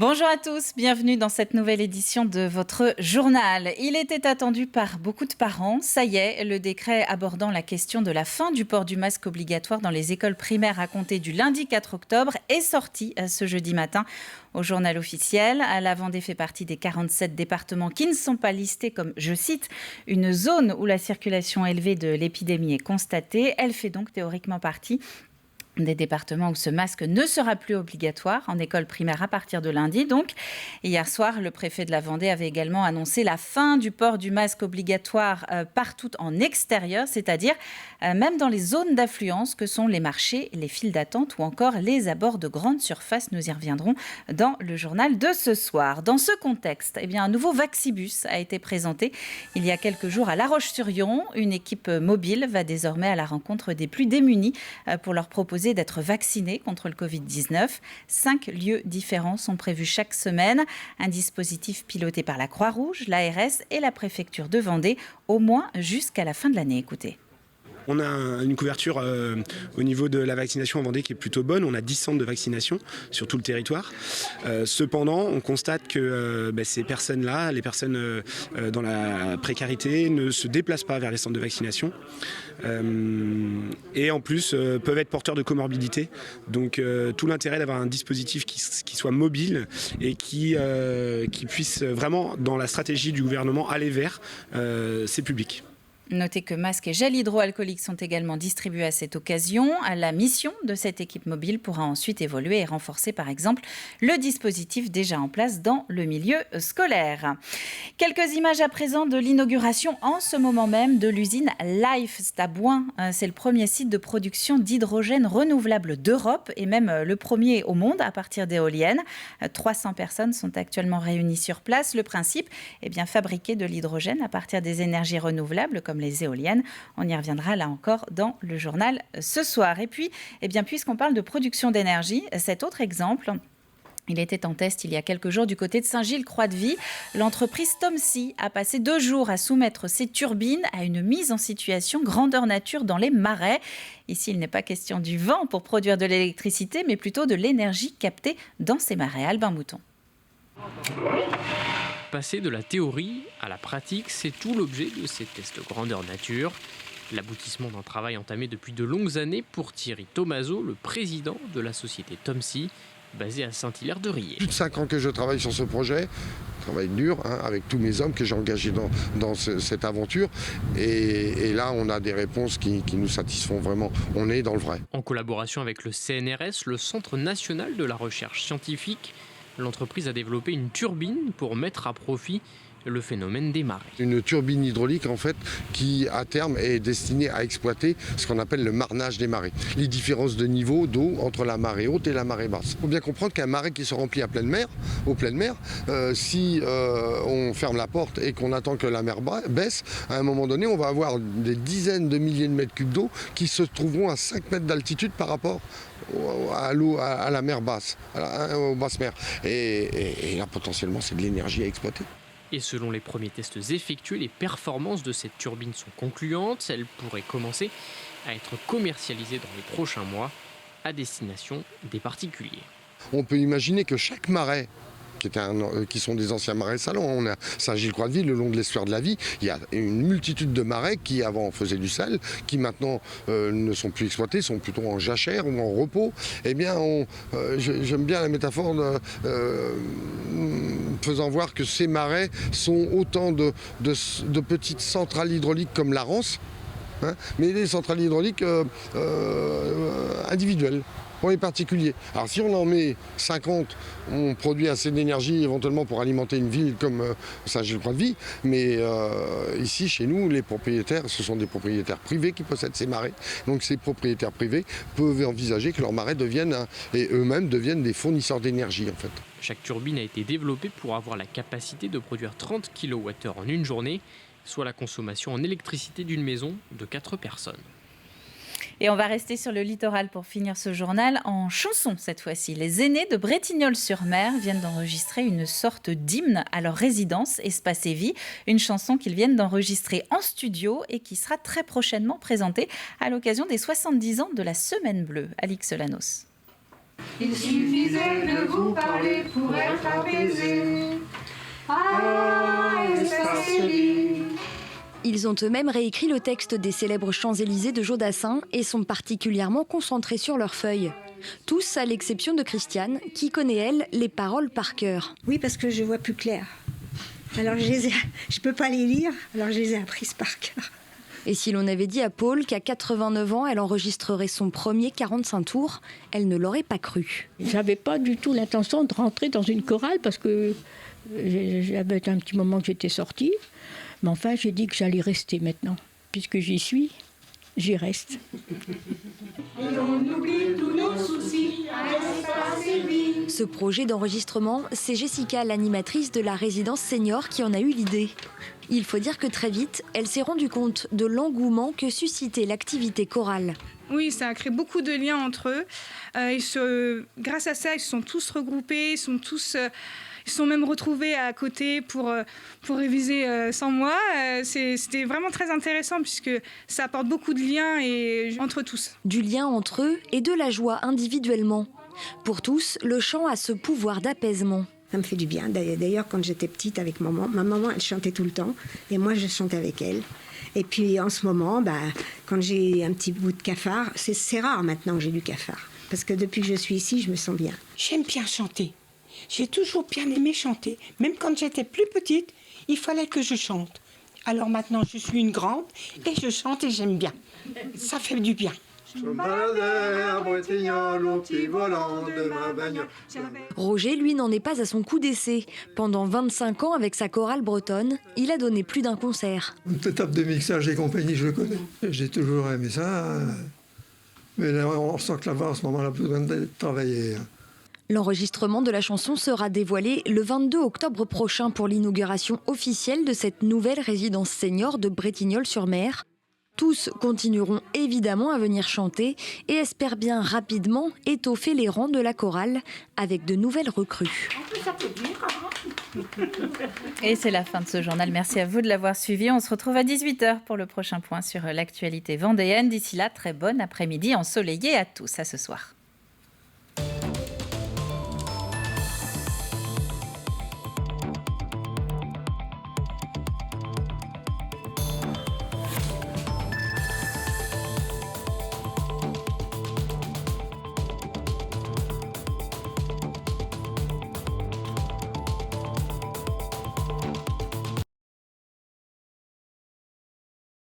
Bonjour à tous, bienvenue dans cette nouvelle édition de votre journal. Il était attendu par beaucoup de parents. Ça y est, le décret abordant la question de la fin du port du masque obligatoire dans les écoles primaires à compter du lundi 4 octobre est sorti ce jeudi matin au journal officiel. La Vendée fait partie des 47 départements qui ne sont pas listés comme, je cite, une zone où la circulation élevée de l'épidémie est constatée. Elle fait donc théoriquement partie des départements où ce masque ne sera plus obligatoire en école primaire à partir de lundi. Donc, hier soir, le préfet de la Vendée avait également annoncé la fin du port du masque obligatoire partout en extérieur, c'est-à-dire même dans les zones d'affluence que sont les marchés, les files d'attente ou encore les abords de grandes surfaces. Nous y reviendrons dans le journal de ce soir. Dans ce contexte, un nouveau Vaxibus a été présenté il y a quelques jours à La Roche-sur-Yon. Une équipe mobile va désormais à la rencontre des plus démunis pour leur proposer d'être vaccinés contre le Covid-19. 5 lieux différents sont prévus chaque semaine. Un dispositif piloté par la Croix-Rouge, l'ARS et la préfecture de Vendée, au moins jusqu'à la fin de l'année. Écoutez. On a une couverture au niveau de la vaccination en Vendée qui est plutôt bonne. On a 10 centres de vaccination sur tout le territoire. Cependant, on constate que ces personnes-là, les personnes dans la précarité, ne se déplacent pas vers les centres de vaccination. Et en plus peuvent être porteurs de comorbidité. Donc tout l'intérêt d'avoir un dispositif qui soit mobile et qui puisse vraiment, dans la stratégie du gouvernement, aller vers ces publics. Notez que masques et gel hydroalcoolique sont également distribués à cette occasion. La mission de cette équipe mobile pourra ensuite évoluer et renforcer par exemple le dispositif déjà en place dans le milieu scolaire. Quelques images à présent de l'inauguration en ce moment même de l'usine Life. C'est à Bouin. C'est le premier site de production d'hydrogène renouvelable d'Europe et même le premier au monde à partir d'éoliennes. 300 personnes sont actuellement réunies sur place. Le principe, fabriquer de l'hydrogène à partir des énergies renouvelables comme les éoliennes. On y reviendra là encore dans le journal ce soir. Et puis, puisqu'on parle de production d'énergie, cet autre exemple, il était en test il y a quelques jours du côté de Saint-Gilles-Croix-de-Vie. L'entreprise Tomsi a passé 2 jours à soumettre ses turbines à une mise en situation grandeur nature dans les marais. Ici, il n'est pas question du vent pour produire de l'électricité, mais plutôt de l'énergie captée dans ces marais. Albin Mouton. Passer de la théorie à la pratique, c'est tout l'objet de ces tests grandeur nature. L'aboutissement d'un travail entamé depuis de longues années pour Thierry Thomazeau, le président de la société Tomsi, basée à Saint-Hilaire-de-Riez. Plus de 5 ans que je travaille sur ce projet, travail dur, avec tous mes hommes que j'ai engagés dans cette aventure. Et là, on a des réponses qui nous satisfont vraiment. On est dans le vrai. En collaboration avec le CNRS, le Centre national de la recherche scientifique, l'entreprise a développé une turbine pour mettre à profit le phénomène des marées. Une turbine hydraulique en fait qui à terme est destinée à exploiter ce qu'on appelle le marnage des marées. Les différences de niveau d'eau entre la marée haute et la marée basse. Il faut bien comprendre qu'un marais qui se remplit à pleine mer, si on ferme la porte et qu'on attend que la mer baisse, à un moment donné on va avoir des dizaines de milliers de mètres cubes d'eau qui se trouveront à 5 mètres d'altitude par rapport à l'eau, à la mer basse, aux basses mers. Et là potentiellement c'est de l'énergie à exploiter. Et selon les premiers tests effectués, les performances de cette turbine sont concluantes. Elle pourrait commencer à être commercialisée dans les prochains mois à destination des particuliers. On peut imaginer que chaque marais, qui sont des anciens marais salants. On a Saint-Gilles-Croix-de-Vie, le long de l'estuaire de la Vie. Il y a une multitude de marais qui avant faisaient du sel, qui maintenant ne sont plus exploités, sont plutôt en jachère ou en repos. J'aime bien la métaphore faisant voir que ces marais sont autant de petites centrales hydrauliques comme la Rance, mais des centrales hydrauliques individuelles. Pour les particuliers. Alors si on en met 50, on produit assez d'énergie éventuellement pour alimenter une ville comme Saint-Gilles-Croix-de-Vie, mais ici chez nous, les propriétaires, ce sont des propriétaires privés qui possèdent ces marais. Donc ces propriétaires privés peuvent envisager que leurs marais et eux-mêmes deviennent des fournisseurs d'énergie en fait. Chaque turbine a été développée pour avoir la capacité de produire 30 kWh en une journée, soit la consommation en électricité d'une maison de 4 personnes. Et on va rester sur le littoral pour finir ce journal en chanson cette fois-ci. Les aînés de Bretignolles-sur-Mer viennent d'enregistrer une sorte d'hymne à leur résidence Espace et Vie. Une chanson qu'ils viennent d'enregistrer en studio et qui sera très prochainement présentée à l'occasion des 70 ans de la Semaine Bleue. Alix Solanos. Il suffisait de vous parler pour être apaisé. Ah, espace libre. Ils ont eux-mêmes réécrit le texte des célèbres Champs-Élysées de Jodassin et sont particulièrement concentrés sur leurs feuilles. Tous, à l'exception de Christiane, qui connaît, elle, les paroles par cœur. Oui, parce que je vois plus clair. Alors je peux pas les lire, alors je les ai apprises par cœur. Et si l'on avait dit à Paul qu'à 89 ans, elle enregistrerait son premier 45 tours, elle ne l'aurait pas cru. J'avais pas du tout l'intention de rentrer dans une chorale parce que j'avais un petit moment que j'étais sortie. Mais enfin, j'ai dit que j'allais rester maintenant. Puisque j'y suis, j'y reste. Et on oublie tous nos soucis, espace et vie. Ce projet d'enregistrement, c'est Jessica, l'animatrice de la résidence senior, qui en a eu l'idée. Il faut dire que très vite, elle s'est rendue compte de l'engouement que suscitait l'activité chorale. Oui, ça a créé beaucoup de liens entre eux. Grâce à ça, ils se sont tous regroupés, ils se sont même retrouvés à côté pour réviser sans moi. C'était vraiment très intéressant puisque ça apporte beaucoup de liens entre tous. Du lien entre eux et de la joie individuellement. Pour tous, le chant a ce pouvoir d'apaisement. Ça me fait du bien. D'ailleurs, quand j'étais petite avec maman, ma maman, elle chantait tout le temps et moi, je chantais avec elle. Et puis en ce moment, quand j'ai un petit bout de cafard, c'est rare maintenant que j'ai du cafard. Parce que depuis que je suis ici, je me sens bien. J'aime bien chanter. J'ai toujours bien aimé chanter. Même quand j'étais plus petite, il fallait que je chante. Alors maintenant, je suis une grande et je chante et j'aime bien. Ça fait du bien. Roger, lui, n'en est pas à son coup d'essai. Pendant 25 ans, avec sa chorale bretonne, il a donné plus d'un concert. Toute étape de mixage et compagnie, je le connais. J'ai toujours aimé ça. Mais là, on sent que là-bas, en ce moment, on a besoin de travailler. L'enregistrement de la chanson sera dévoilé le 22 octobre prochain pour l'inauguration officielle de cette nouvelle résidence senior de Bretignolles-sur-Mer. Tous continueront évidemment à venir chanter et espèrent bien rapidement étoffer les rangs de la chorale avec de nouvelles recrues. Et c'est la fin de ce journal. Merci à vous de l'avoir suivi. On se retrouve à 18h pour le prochain point sur l'actualité vendéenne. D'ici là, très bon après-midi ensoleillé à tous. À ce soir.